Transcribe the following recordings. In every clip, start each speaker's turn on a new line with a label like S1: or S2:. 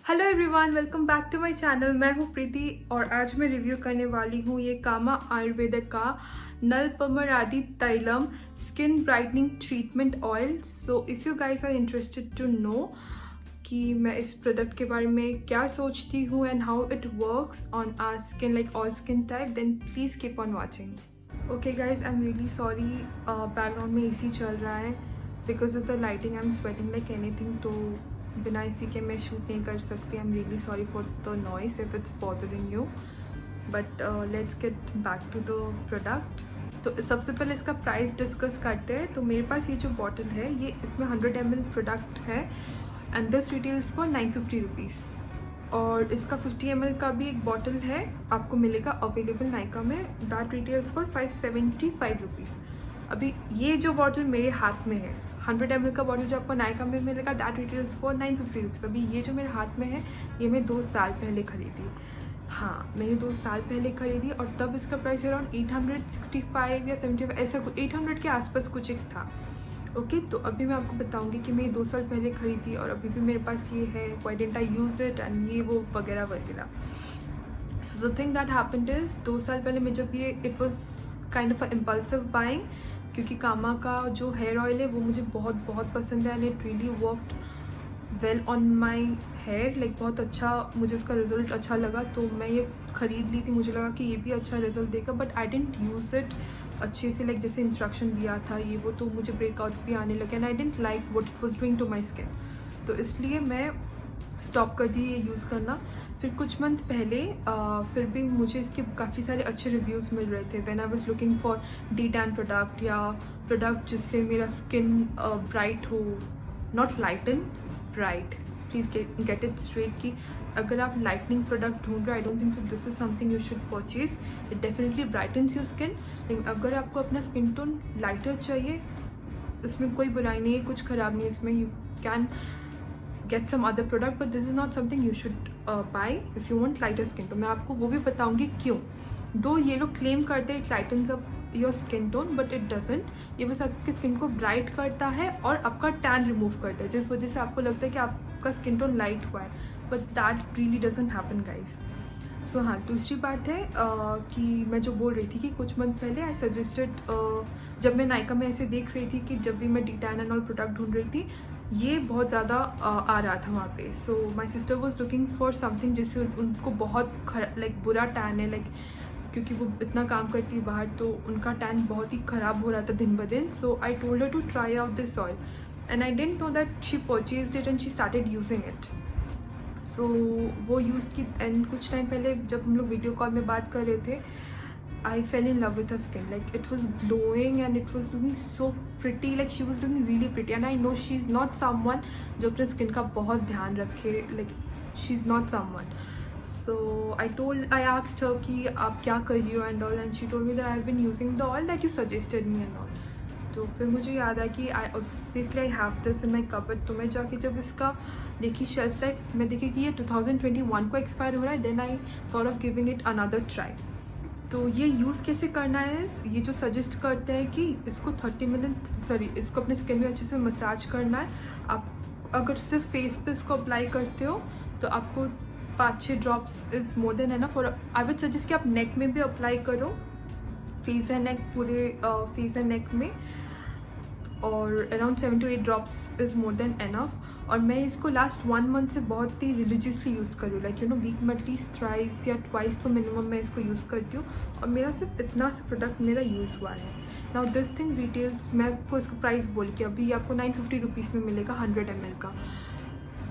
S1: Hello everyone, welcome back to my channel. मैं हूँ प्रीति और आज मैं रिव्यू करने वाली हूँ ये कामा आयुर्वेदिक का Nalpamaradi Thailam skin brightening treatment oil. So if you guys are interested to know कि मैं इस प्रोडक्ट के बारे में क्या सोचती हूँ and how it works on our skin like all skin type, then please keep on watching. Okay guys, I am really sorry, background में एसी चल रहा है because of the lighting. I am sweating like anything, तो बिना इसी के मैं shoot नहीं कर सकती। I am really sorry for the noise if it's bothering you, but let's get back to the product. तो सबसे पहले इसका प्राइस डिस्कस करते हैं। तो मेरे पास ये जो बॉटल है, ये इसमें 100 ml प्रोडक्ट है and this retails for 950 rupees. और इसका 50 ml का भी एक बॉटल है, आपको मिलेगा अवेलेबल नायका में, दैट रिटेल्स फॉर 575 रुपीज़। अभी ये जो बॉटल मेरे हाथ में है, 100 ml का बॉटल जो आपको नायका में मिलेगा, दैट रिटेल्स फॉर 950 रुपीज़। अभी ये जो मेरे हाथ में है, ये मैं 2 साल पहले खरीदी। हाँ, मैंने 2 साल पहले खरीदी और तब इसका प्राइस अराउंड 865 या 75 ऐसा कुछ, 800 के आसपास कुछ एक था। ओके, तो अभी मैं आपको बताऊंगी कि मैं ये 2 साल पहले खरीदी और अभी भी मेरे पास ये है, why didn't I use it and ये वो वगैरह वगैरह। So the thing that happened is, 2 साल पहले मैं जब ये, it was kind of a impulsive buying, क्योंकि कामा का जो हेयर ऑयल है वो मुझे बहुत बहुत पसंद है and it really worked well on my hair, like बहुत अच्छा, मुझे इसका रिजल्ट अच्छा लगा, तो मैं ये ख़रीद ली थी। मुझे लगा कि ये भी अच्छा रिजल्ट देगा, but I didn't use it अच्छे से, लाइक जैसे इंस्ट्रक्शन दिया था ये वो, तो मुझे ब्रेकआउट्स भी आने लगे and I didn't like what it was doing to my skin, तो इसलिए मैं स्टॉप कर दी ये यूज़ करना। फिर कुछ मंथ पहले फिर भी मुझे इसके काफ़ी सारे अच्छे रिव्यूज़ मिल रहे थे when I was looking for D tan product या प्रोडक्ट जिससे मेरा स्किन ब्राइट हो, not lighten, bright. Please get it straight कि अगर आप लाइटनिंग प्रोडक्ट ढूंढ रहे हो, आई don't think so this is something you should purchase. It definitely brightens your skin, लेकिन अगर आपको अपना स्किन टोन लाइटर चाहिए, इसमें कोई बुराई नहीं है, कुछ ख़राब नहीं है इसमें, you can get some other product but this is not something you should buy if you want lighter skin। तो मैं आपको वो भी बताऊंगी क्यों। दो ये लोग क्लेम करते हैं it lightens up your skin tone but it doesn't, ये बस आपकी स्किन को ब्राइट करता है और आपका टैन रिमूव करता है, जिस वजह से आपको लगता है कि आपका स्किन टोन लाइट हुआ है, but that really doesn't happen guys. So हाँ, दूसरी बात है कि मैं जो बोल रही थी कि कुछ मंथ पहले आई सजेस्टेड, जब मैं नायका में ऐसे देख रही थी कि जब भी मैं D tan and all product ढूंढ रही थी, ये बहुत ज़्यादा आ रहा था वहाँ पे। So my sister was looking for something जिससे उनको बहुत लाइक बुरा टैन है, लाइक क्योंकि वो इतना काम करती है बाहर, तो उनका टैन बहुत ही ख़राब हो रहा था दिन ब दिन। So I told her to try out this oil and I didn't know that she purchased it and she started using it. So वो यूज़ की एंड कुछ टाइम पहले जब हम लोग वीडियो कॉल में बात कर रहे थे, I fell in love with her skin, like it was glowing and it was looking so pretty, like she was looking really pretty and I know she's not someone जो अपने skin का बहुत ध्यान रखे, like she's not someone। So I asked her कि आप क्या कर रही हो and all, and she told me that I've been using the oil that you suggested me and all। तो फिर मुझे याद आया कि obviously I have this in my cupboard, तो मैं जाके जब इसका देखी शेल्फ लाइफ, मैं देखी कि ये 2021 को एक्सपायर हो रहा है, then I thought of giving it another try। तो ये यूज़ कैसे करना है, ये जो सजेस्ट करते हैं कि इसको 30 मिनट इसको अपने स्किन में अच्छे से मसाज करना है। आप अगर सिर्फ फेस पे इसको अप्लाई करते हो तो आपको 5-6 drops is more than enough. और आई वुड सजेस्ट कि आप नेक में भी अप्लाई करो, फेस एंड नेक, पूरे फेस एंड नेक में, और around 7 to 8 drops is more than enough. और मैं इसको लास्ट 1 मंथ से बहुत ही रिलीजियसली यूज़ कर रही हूँ, लाइक यू नो वीक में एटलीस्ट थ्राइस या ट्वाइस तो मिनिमम मैं इसको यूज़ करती हूँ, और मेरा सिर्फ इतना सा प्रोडक्ट मेरा यूज़ हुआ है। नाउ दिस थिंग रिटेल्स, मैं आपको इसका प्राइस बोल के अभी आपको 950 रुपीज़ में मिलेगा 100 ml का,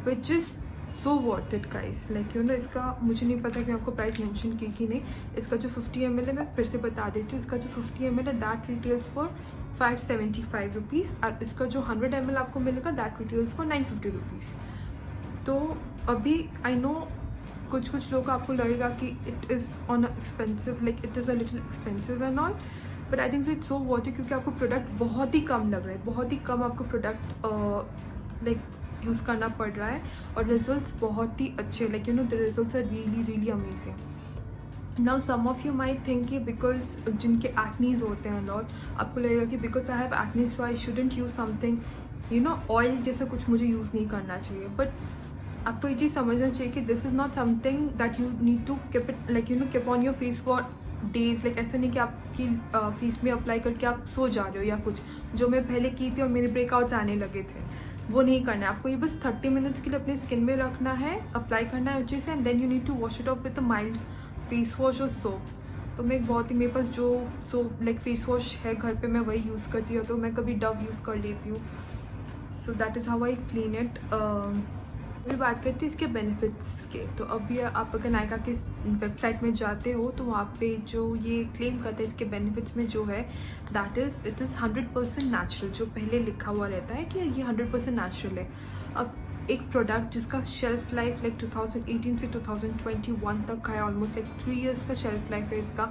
S1: which is so worth it guys. Like you no, इसका मुझे नहीं पता कि मैं आपको प्राइस मेंशन की कि नहीं। इसका जो 50 ml है, मैं फिर से बता देती हूँ, इसका जो 50 ml है दैट रिटेल्स फॉर 575 रुपीज़, और इसका जो 100 ml आपको मिलेगा दैट रिटेल्स फॉर 950 रुपीज़। तो अभी आई नो कुछ लोग आपको लगेगा कि it is on expensive, like it is a little expensive and all, but I think it's so worth it, क्योंकि आपको प्रोडक्ट बहुत ही कम लग रहा है, बहुत ही कम आपको प्रोडक्ट लाइक यूज़ करना पड़ रहा है, और रिजल्ट्स बहुत ही अच्छे, like you know the results are really really amazing. Now some of you might think कि बिकॉज जिनके एक्नीज होते हैं लॉट, आपको लगेगा कि because I have acnes so I shouldn't use something, you know oil जैसा कुछ मुझे यूज़ नहीं करना चाहिए, बट आपको ये चीज़ समझना चाहिए कि this is not something that you need to keep it like keep on your face for days. Like ऐसा नहीं कि आपकी फेस में अप्लाई करके आप सो जा रहे हो या कुछ, जो मैं पहले की थी और मेरे ब्रेकआउट्स आने लगे थे, वो नहीं करना है आपको। ये बस 30 मिनट्स के लिए अपनी स्किन में रखना है, अप्लाई करना है अच्छे से, and then you need to wash it off with a mild face wash और सोप। तो मैं एक बहुत ही, मेरे पास जो सोप लाइक फेस वॉश है घर पे, मैं वही यूज़ करती हूँ। तो मैं कभी डव यूज़ कर लेती हूँ। So that is how I clean it. अभी बात करते हैं इसके बेनिफिट्स के। तो अभी आप अगर नायका की वेबसाइट में जाते हो तो वहाँ पे जो ये क्लेम करते हैं इसके बेनिफिट्स में जो है, that is it is 100% natural. जो पहले लिखा हुआ रहता है कि ये 100% नेचुरल है। अब एक प्रोडक्ट जिसका शेल्फ लाइफ लाइक 2018 से 2021 तक का है, ऑलमोस्ट लाइक 3 इयर्स का शेल्फ लाइफ है इसका,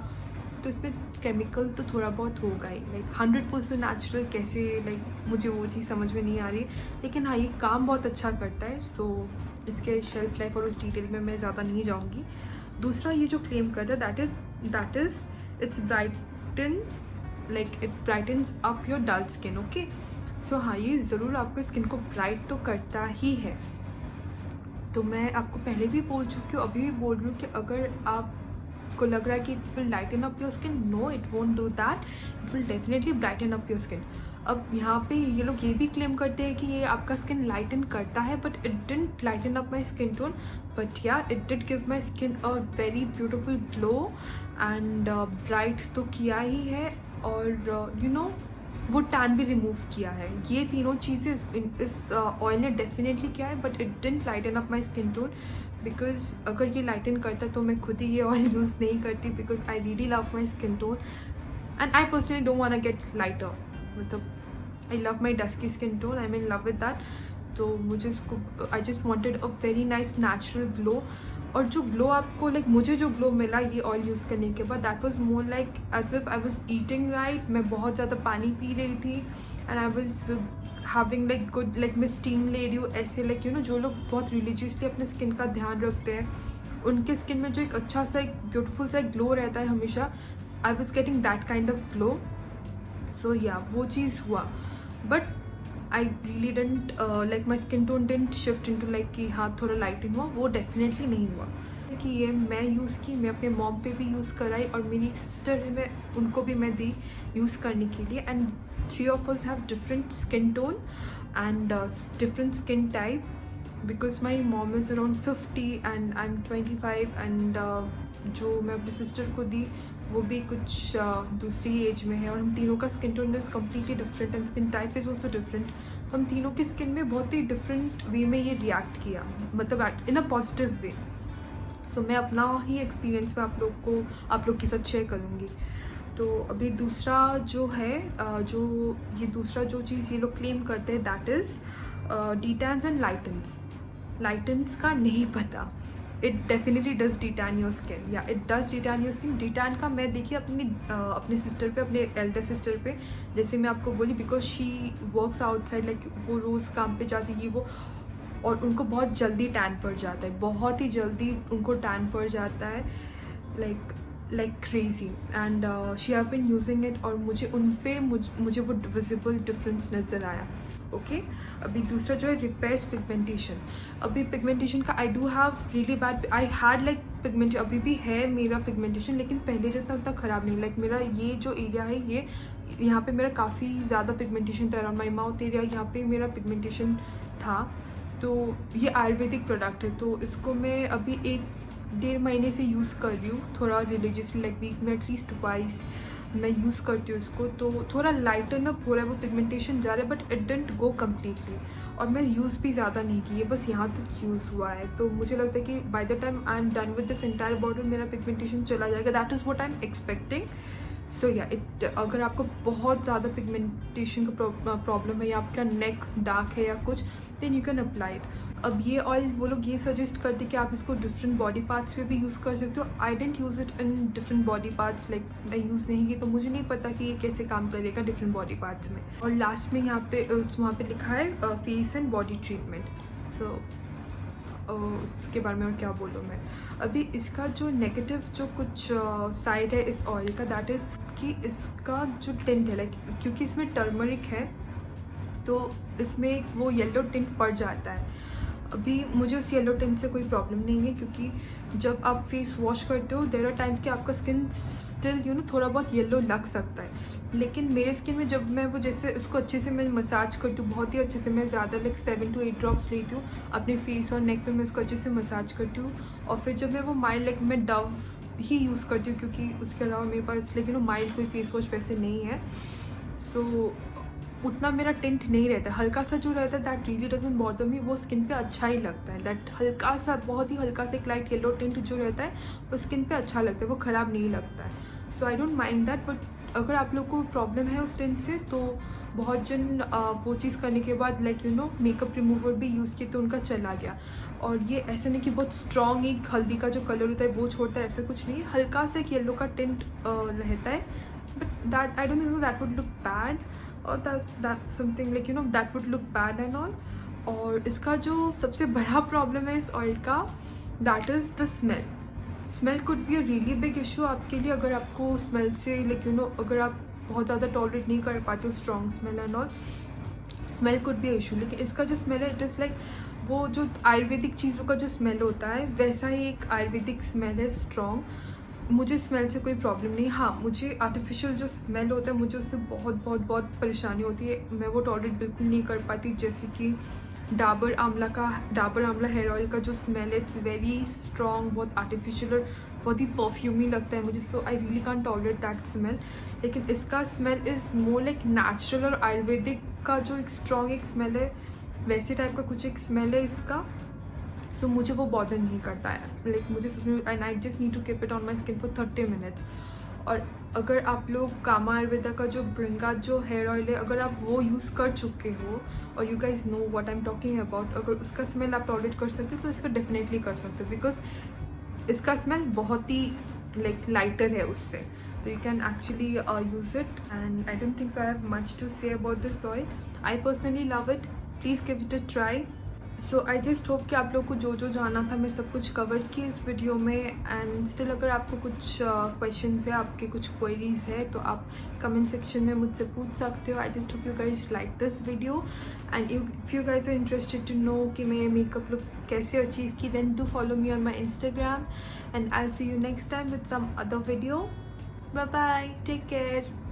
S1: तो इसमें केमिकल तो थोड़ा बहुत होगा ही। लाइक 100% नेचुरल कैसे, लाइक मुझे वो चीज़ समझ में नहीं आ रही, लेकिन हाँ ये काम बहुत अच्छा करता है। सो इसके शेल्फ लाइफ और उस डिटेल में मैं ज़्यादा नहीं जाऊँगी। दूसरा ये जो क्लेम करता है that is it's brighten, like it brightens up your dull skin. Okay, so हाँ ये ज़रूर आपके स्किन को ब्राइट तो करता ही है। तो मैं आपको पहले भी बोल चुकी हूँ, अभी भी बोल रही हूँ कि अगर आपको लग रहा है कि it will lighten up your skin, no it won't do that, it will definitely brighten up your skin. अब यहाँ पे ये लोग ये भी क्लेम करते हैं कि ये आपका स्किन लाइटन करता है, but it didn't lighten up my skin tone, but yeah it did give my skin a very beautiful glow and bright तो किया ही है, और यू नो वो टैन भी रिमूव किया है। ये तीनों चीज़ें इस ऑयल ने डेफिनेटली किया है, but it didn't lighten up my skin tone, because अगर ये लाइटन करता तो मैं खुद ही ये ऑयल यूज़ नहीं करती, because I really love my skin tone and I personally don't want to get lighter. मतलब I love my dusky skin tone, I am in love with that. तो मुझे इसको I just wanted a very nice natural glow. और जो glow आपको like मुझे जो glow मिला ये ऑयल यूज़ करने के बाद, that was more like as if I was eating right. मैं बहुत ज़्यादा पानी पी रही थी and I was having like good, like मैं स्टीम ले रही हूँ ऐसे। लाइक यू नो जो लोग बहुत रिलीजियसली अपने स्किन का ध्यान रखते हैं, उनके स्किन में जो एक अच्छा सा एक ब्यूटीफुल सा एक ग्लो रहता है हमेशा, I was getting that kind of glow. So yeah वो चीज़ हुआ, but I really didn't like my skin tone didn't shift into like कि हाँ थोड़ा लाइटिंग हुआ, वो डेफिनेटली नहीं हुआ। कि ये मैं यूज़ की, मैं अपने मॉम पे भी यूज़ कराई, और मेरी एक सिस्टर है, मैं उनको भी मैं दी यूज़ करने के लिए। And 3 of us have different skin tone and different skin type, because my mom is around 50 and I'm 25, and जो मैं अपनी सिस्टर को दी वो भी कुछ दूसरी एज में है, और हम तीनों का skin tone is completely different and skin type is also different. तो हम तीनों की स्किन में बहुत ही डिफरेंट वे में ये रिएक्ट किया, मतलब इन अ पॉजिटिव वे। सो मैं अपना ही एक्सपीरियंस में आप लोग के साथ शेयर करूँगी। तो अभी दूसरा जो है दूसरा जो चीज़ ये लोग क्लेम करते हैं, that is detans and lightens. Lightens का नहीं पता, it definitely does detan your skin, yeah it does detan your skin. Detan का मैं देखिए अपनी सिस्टर पे, अपने एल्डर सिस्टर पे, जैसे मैं आपको बोली, because she works outside, like वो रोज़ काम पे जाती है वो, और उनको बहुत जल्दी टैन पड़ जाता है, बहुत ही जल्दी उनको टैन पड़ जाता है, like crazy, and she have been using it, और मुझे उन पे मुझे वो विजिबल डिफरेंस नज़र आया। ओके, अभी दूसरा जो है रिपेयर्स पिगमेंटेशन। अभी पिगमेंटेशन का I do have really bad, I had like pigmentation, अभी भी है मेरा पिगमेंटेशन, लेकिन पहले जितना उतना ख़राब नहीं। लाइक मेरा ये जो एरिया है, ये यहाँ पे मेरा काफ़ी ज़्यादा पिगमेंटेशन था, अराउंड माई माउथ एरिया, यहाँ पे मेरा पिगमेंटेशन था। तो ये आयुर्वेदिक प्रोडक्ट है, तो इसको मैं अभी 1-1.5 महीने से यूज़ कर रही हूँ, थोड़ा रिलीजियसली, लाइक वीक में एटलीस्ट ट्वाइस मैं यूज़ करती हूँ इसको। तो थोड़ा लाइटन अप हो रहा है, वो पिगमेंटेशन जा रहा है, but it didn't go completely. और मैं यूज़ भी ज़्यादा नहीं की है, बस यहाँ तक यूज़ हुआ है। तो मुझे लगता है कि by the time I am done with this entire bottle, मेरा पिगमेंटेशन चला जाएगा। That is what I am expecting. So yeah अगर आपको बहुत ज़्यादा पिगमेंटेशन का प्रॉब्लम है, या आपका नेक डार्क है या कुछ, then you can apply it. अब ये ऑयल वो लोग ये सजेस्ट करते कि आप इसको डिफरेंट बॉडी पार्ट्स पे भी यूज़ कर सकते हो। I didn't use it in different body parts, like मैं यूज़ नहीं की, तो मुझे नहीं पता कि ये कैसे काम करेगा डिफरेंट बॉडी पार्ट्स में। और लास्ट में यहाँ पे वहाँ पे लिखा है फेस एंड बॉडी ट्रीटमेंट। सो उसके बारे में और क्या बोलूँ मैं। अभी इसका जो नेगेटिव जो कुछ साइड है इस ऑयल का, दैट इज़ कि इसका जो टिंट है, लाइक क्योंकि इसमें टर्मरिक है, तो इसमें वो येलो टिंट पड़ जाता है। अभी मुझे उस येलो टिंट से कोई प्रॉब्लम नहीं है, क्योंकि जब आप फेस वॉश करते हो देयर आर टाइम्स कि आपका स्किन स्टिल थोड़ा बहुत येलो लग सकता है। लेकिन मेरे स्किन में जब मैं वो जैसे उसको अच्छे से मैं मसाज करती हूँ, बहुत ही अच्छे से, मैं ज़्यादा लाइक 7 to 8 ड्रॉप्स लेती हूँ अपने फेस और नेक पे, मैं उसको अच्छे से मसाज करती हूँ। और फिर जब मैं वो माइल्ड लाइक मैं डव ही यूज़ करती हूँ, क्योंकि उसके अलावा मेरे पास लेकिन माइल्ड कोई फेस वॉश वैसे नहीं है। सो उतना मेरा टिंट नहीं रहता, हल्का सा जो रहता है that really doesn't bother me, वो स्किन पे अच्छा ही लगता है। दैट हल्का सा, बहुत ही हल्का सा एक लाइट येलो टिंट जो रहता है वो स्किन पे अच्छा लगता है, वो ख़राब नहीं लगता है। So I don't mind that. But अगर आप लोग को प्रॉब्लम है उस टिंट से, तो बहुत जन वो चीज़ करने के बाद लाइक मेकअप रिमूवर भी यूज़ किए तो उनका चला गया। और ये ऐसा नहीं कि बहुत स्ट्रॉन्ग एक हल्दी का जो कलर होता है वो छोड़ता है, ऐसा कुछ नहीं है, हल्का सा एक येलो का टिंट रहता है। But that I don't think that would look bad, और that something like that would look bad and all. और इसका जो सबसे बड़ा प्रॉब्लम है इस ऑयल का, that is the smell. Smell could be a really big issue आपके लिए, अगर आपको स्मेल से लाइक अगर आप बहुत ज़्यादा टॉलरेट नहीं कर पाते हो strong smell and all, smell could be issue. लेकिन इसका जो स्मेल है इट इज़ लाइक वो जो आयुर्वेदिक चीज़ों का जो स्मेल होता है वैसा ही एक आयुर्वेदिक स्मेल है, स्ट्रॉन्ग। मुझे स्मेल से कोई प्रॉब्लम नहीं। हाँ, मुझे आर्टिफिशियल जो स्मेल होता है मुझे उससे बहुत बहुत बहुत परेशानी होती है, मैं वो टॉलरेट बिल्कुल नहीं कर पाती। जैसे कि डाबर आंवला हेयर ऑयल का जो स्मेल है, इट्स वेरी स्ट्रॉन्ग, बहुत आर्टिफिशियल और बहुत ही परफ्यूमी लगता है मुझे। So I really can't tolerate that smell. लेकिन इसका smell is more like natural, और आयुर्वेदिक का जो एक स्ट्रॉन्ग एक स्मेल है वैसे टाइप का कुछ एक स्मेल है इसका। सो मुझे वो बॉदर नहीं करता है, लाइक मुझे and I just need to keep it on my skin for 30 minutes. और अगर आप लोग कामा आयुर्वेदा का जो ब्रिंगा जो हेयर ऑयल है, अगर आप वो यूज़ कर चुके हो और you guys know what I am talking about, अगर उसका स्मेल आप टॉलरेट कर सकते हो तो इसका डेफिनेटली कर सकते हो, बिकॉज इसका स्मेल बहुत ही लाइक लाइटर है उससे। तो you can actually use it, and I don't think so I have much to say about this oil. I personally love it. Please give it a try. So I just hope कि आप लोग को जो जो जाना था मैं सब कुछ कवर की इस वीडियो में। एंड स्टिल अगर आपको कुछ क्वेश्चंस है, आपके कुछ क्वेरीज है, तो आप कमेंट सेक्शन में मुझसे पूछ सकते हो। I just hope you guys like this video, and if you guys are interested to know कि मैं मेकअप लुक कैसे अचीव की, then do follow me on my Instagram, and I will see you next time with some other video. Bye bye, take care.